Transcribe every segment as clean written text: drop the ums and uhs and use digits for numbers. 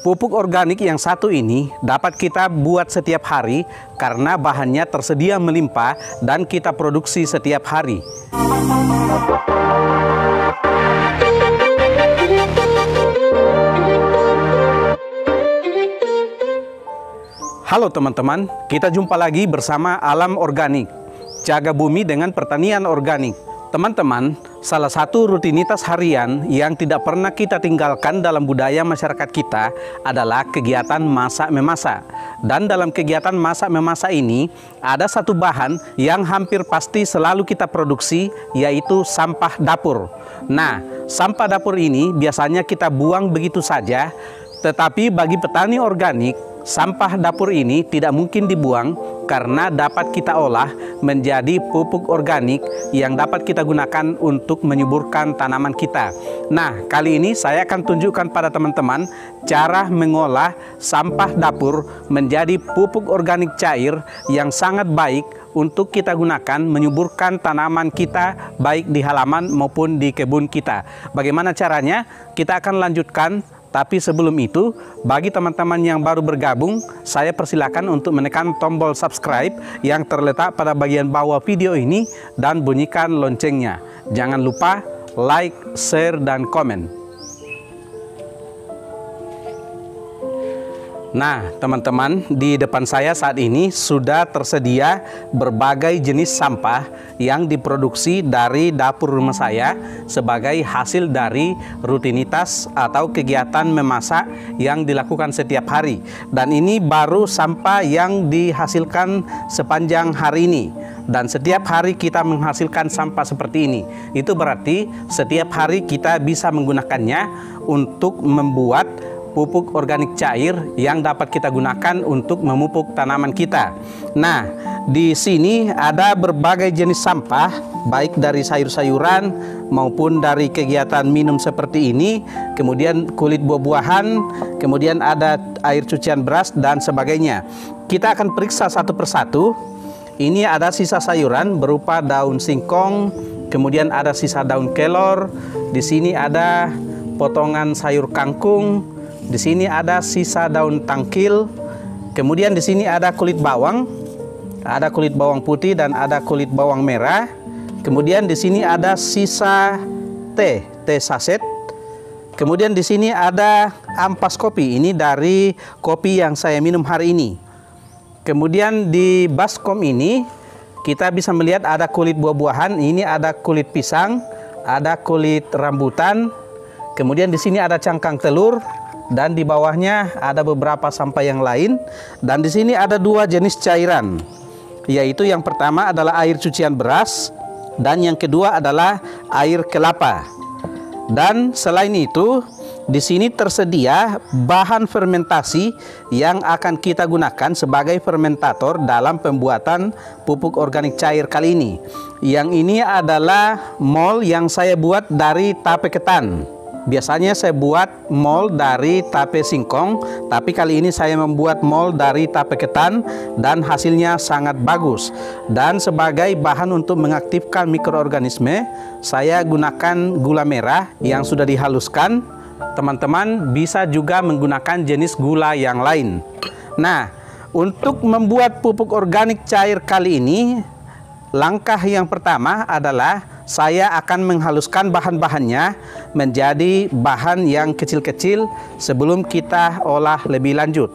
Pupuk organik yang satu ini dapat kita buat setiap hari karena bahannya tersedia melimpah dan kita produksi setiap hari. Halo teman-teman, kita jumpa lagi bersama Alam Organik. Jaga bumi dengan pertanian organik. Teman-teman, salah satu rutinitas harian yang tidak pernah kita tinggalkan dalam budaya masyarakat kita adalah kegiatan masak-memasak. Dan dalam kegiatan masak-memasak ini, ada satu bahan yang hampir pasti selalu kita produksi, yaitu sampah dapur. Nah, sampah dapur ini biasanya kita buang begitu saja, tetapi bagi petani organik, sampah dapur ini tidak mungkin dibuang karena dapat kita olah menjadi pupuk organik yang dapat kita gunakan untuk menyuburkan tanaman kita. Nah, kali ini saya akan tunjukkan pada teman-teman cara mengolah sampah dapur menjadi pupuk organik cair yang sangat baik untuk kita gunakan menyuburkan tanaman kita baik di halaman maupun di kebun kita. Bagaimana caranya? Kita akan lanjutkan. Tapi sebelum itu, bagi teman-teman yang baru bergabung, saya persilakan untuk menekan tombol subscribe yang terletak pada bagian bawah video ini dan bunyikan loncengnya. Jangan lupa like, share, dan komen. Nah, teman-teman, di depan saya saat ini sudah tersedia berbagai jenis sampah yang diproduksi dari dapur rumah saya sebagai hasil dari rutinitas atau kegiatan memasak yang dilakukan setiap hari. Dan ini baru sampah yang dihasilkan sepanjang hari ini. Dan setiap hari kita menghasilkan sampah seperti ini. Itu berarti setiap hari kita bisa menggunakannya untuk membuat pupuk organik cair yang dapat kita gunakan untuk memupuk tanaman kita. Nah, di sini ada berbagai jenis sampah, baik dari sayur-sayuran maupun dari kegiatan minum seperti ini, kemudian kulit buah-buahan, kemudian ada air cucian beras dan sebagainya. Kita akan periksa satu persatu. Ini ada sisa sayuran berupa daun singkong, kemudian ada sisa daun kelor, di sini ada potongan sayur kangkung. Di sini ada sisa daun tangkil, kemudian di sini ada kulit bawang putih dan ada kulit bawang merah. Kemudian di sini ada sisa teh saset. Kemudian di sini ada ampas kopi, ini dari kopi yang saya minum hari ini. Kemudian di baskom ini kita bisa melihat ada kulit buah-buahan, ini ada kulit pisang, ada kulit rambutan. Kemudian di sini ada cangkang telur. Dan di bawahnya ada beberapa sampah yang lain. Dan di sini ada dua jenis cairan, yaitu yang pertama adalah air cucian beras dan yang kedua adalah air kelapa. Dan selain itu, di sini tersedia bahan fermentasi yang akan kita gunakan sebagai fermentator dalam pembuatan pupuk organik cair kali ini. Yang ini adalah mol yang saya buat dari tape ketan. Biasanya saya buat mol dari tape singkong, tapi kali ini saya membuat mol dari tape ketan dan hasilnya sangat bagus. Dan sebagai bahan untuk mengaktifkan mikroorganisme, saya gunakan gula merah yang sudah dihaluskan. Teman-teman bisa juga menggunakan jenis gula yang lain. Nah, untuk membuat pupuk organik cair kali ini, langkah yang pertama adalah saya akan menghaluskan bahan-bahannya menjadi bahan yang kecil-kecil sebelum kita olah lebih lanjut.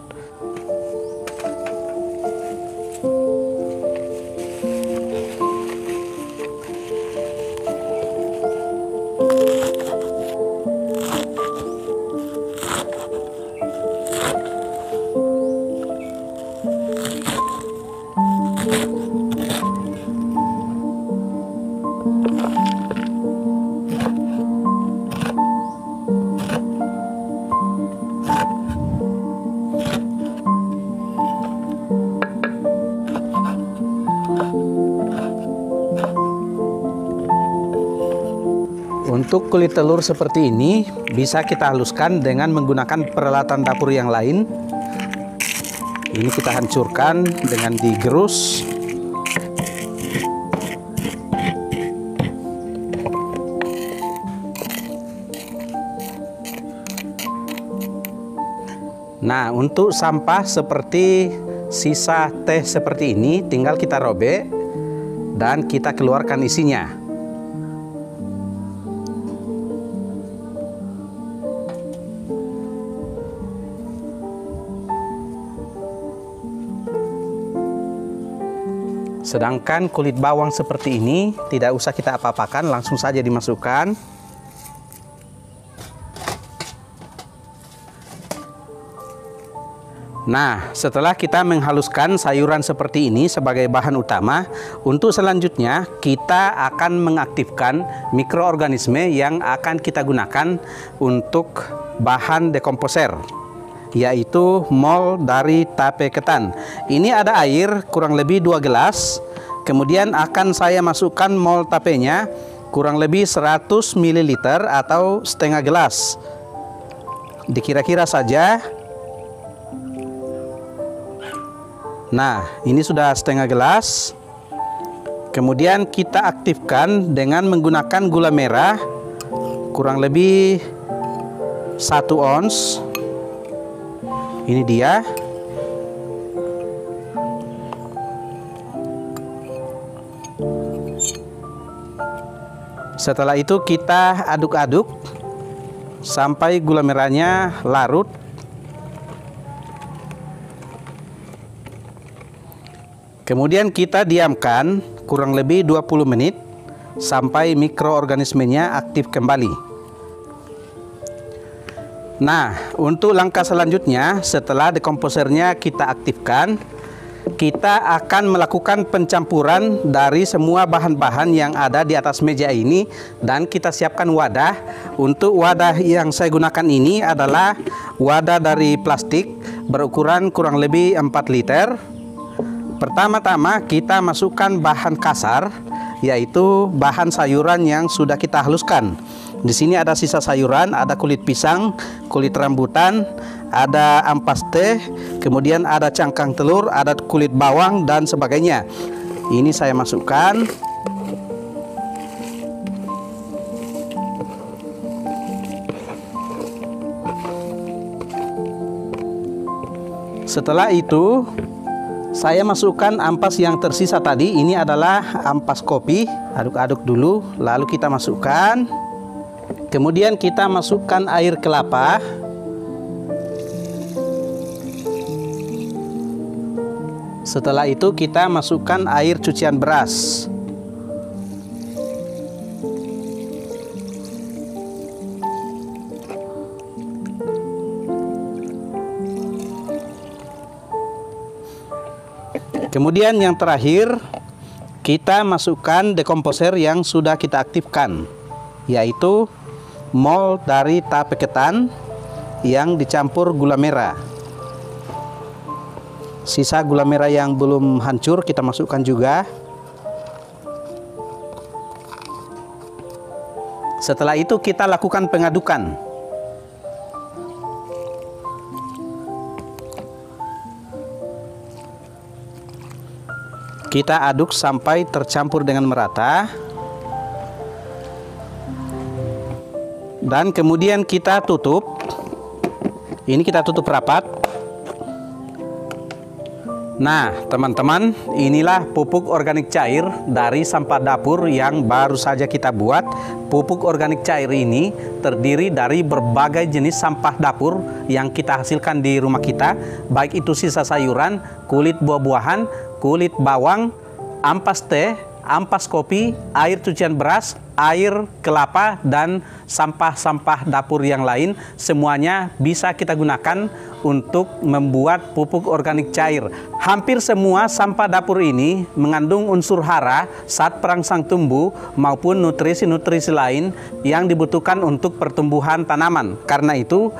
Untuk kulit telur seperti ini bisa kita haluskan dengan menggunakan peralatan dapur yang lain. Ini kita hancurkan dengan digerus. Nah, untuk sampah seperti sisa teh seperti ini tinggal kita robek dan kita keluarkan isinya. Sedangkan kulit bawang seperti ini tidak usah kita apa-apakan, langsung saja dimasukkan. Nah, setelah kita menghaluskan sayuran seperti ini sebagai bahan utama, untuk selanjutnya kita akan mengaktifkan mikroorganisme yang akan kita gunakan untuk bahan dekomposer, yaitu mol dari tape ketan. Ini ada air kurang lebih 2 gelas. Kemudian akan saya masukkan mol tapenya kurang lebih 100 ml atau setengah gelas. Dikira-kira saja. Nah, ini sudah setengah gelas. Kemudian kita aktifkan dengan menggunakan gula merah kurang lebih 1 ons. Ini dia. Setelah itu kita aduk-aduk sampai gula merahnya larut. Kemudian kita diamkan kurang lebih 20 menit sampai mikroorganismenya aktif kembali. Nah, untuk langkah selanjutnya setelah dekomposernya kita aktifkan, kita akan melakukan pencampuran dari semua bahan-bahan yang ada di atas meja ini dan kita siapkan wadah. Untuk wadah yang saya gunakan ini adalah wadah dari plastik berukuran kurang lebih 4 liter. Pertama-tama kita masukkan bahan kasar, yaitu bahan sayuran yang sudah kita haluskan. Di sini ada sisa sayuran, ada kulit pisang, kulit rambutan, ada ampas teh, kemudian ada cangkang telur, ada kulit bawang dan sebagainya. Ini saya masukkan. Setelah itu saya masukkan ampas yang tersisa tadi. Ini adalah ampas kopi. Aduk-aduk dulu, lalu kita masukkan. Kemudian kita masukkan air kelapa. Setelah itu kita masukkan air cucian beras. Kemudian yang terakhir kita masukkan dekomposer yang sudah kita aktifkan, yaitu mol dari tape ketan yang dicampur gula merah. Sisa gula merah yang belum hancur kita masukkan juga. Setelah itu kita lakukan pengadukan. Kita aduk sampai tercampur dengan merata. Dan kemudian kita tutup. Ini kita tutup rapat. Nah, teman-teman, inilah pupuk organik cair dari sampah dapur yang baru saja kita buat. Pupuk organik cair ini terdiri dari berbagai jenis sampah dapur yang kita hasilkan di rumah kita, baik itu sisa sayuran, kulit buah-buahan, kulit bawang, ampas teh, ampas kopi, air cucian beras, air kelapa, dan sampah-sampah dapur yang lain. Semuanya bisa kita gunakan untuk membuat pupuk organik cair. Hampir semua sampah dapur ini mengandung unsur hara saat perangsang tumbuh maupun nutrisi-nutrisi lain yang dibutuhkan untuk pertumbuhan tanaman. Karena itu,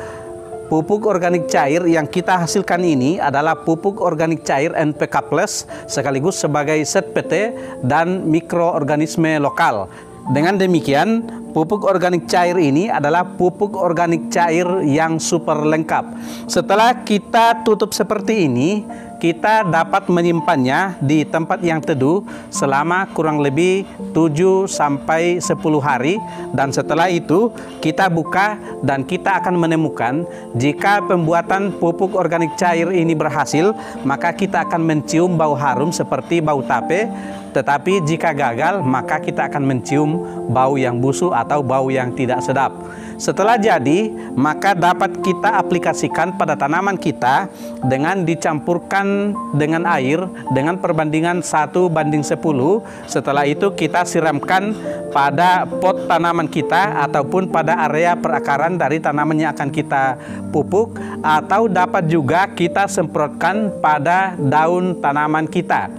pupuk organik cair yang kita hasilkan ini adalah pupuk organik cair NPK Plus sekaligus sebagai zat PT dan mikroorganisme lokal. Dengan demikian, pupuk organik cair ini adalah pupuk organik cair yang super lengkap. Setelah kita tutup seperti ini, kita dapat menyimpannya di tempat yang teduh selama kurang lebih 7 sampai 10 hari, dan setelah itu kita buka dan kita akan menemukan jika pembuatan pupuk organik cair ini berhasil, maka kita akan mencium bau harum seperti bau tape. Tetapi jika gagal, maka kita akan mencium bau yang busuk atau bau yang tidak sedap. Setelah jadi, maka dapat kita aplikasikan pada tanaman kita dengan dicampurkan dengan air dengan perbandingan 1:10. Setelah itu kita siramkan pada pot tanaman kita ataupun pada area perakaran dari tanaman yang akan kita pupuk, atau dapat juga kita semprotkan pada daun tanaman kita.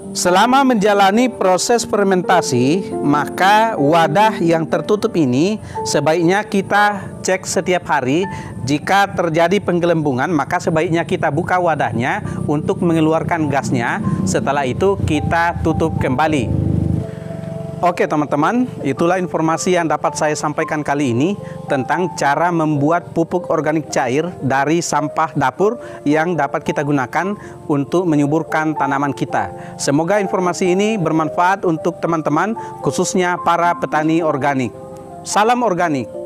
Selama menjalani proses fermentasi, maka wadah yang tertutup ini sebaiknya kita cek setiap hari. Jika terjadi penggelembungan, maka sebaiknya kita buka wadahnya untuk mengeluarkan gasnya. Setelah itu kita tutup kembali. Oke teman-teman, itulah informasi yang dapat saya sampaikan kali ini tentang cara membuat pupuk organik cair dari sampah dapur yang dapat kita gunakan untuk menyuburkan tanaman kita. Semoga informasi ini bermanfaat untuk teman-teman, khususnya para petani organik. Salam organik.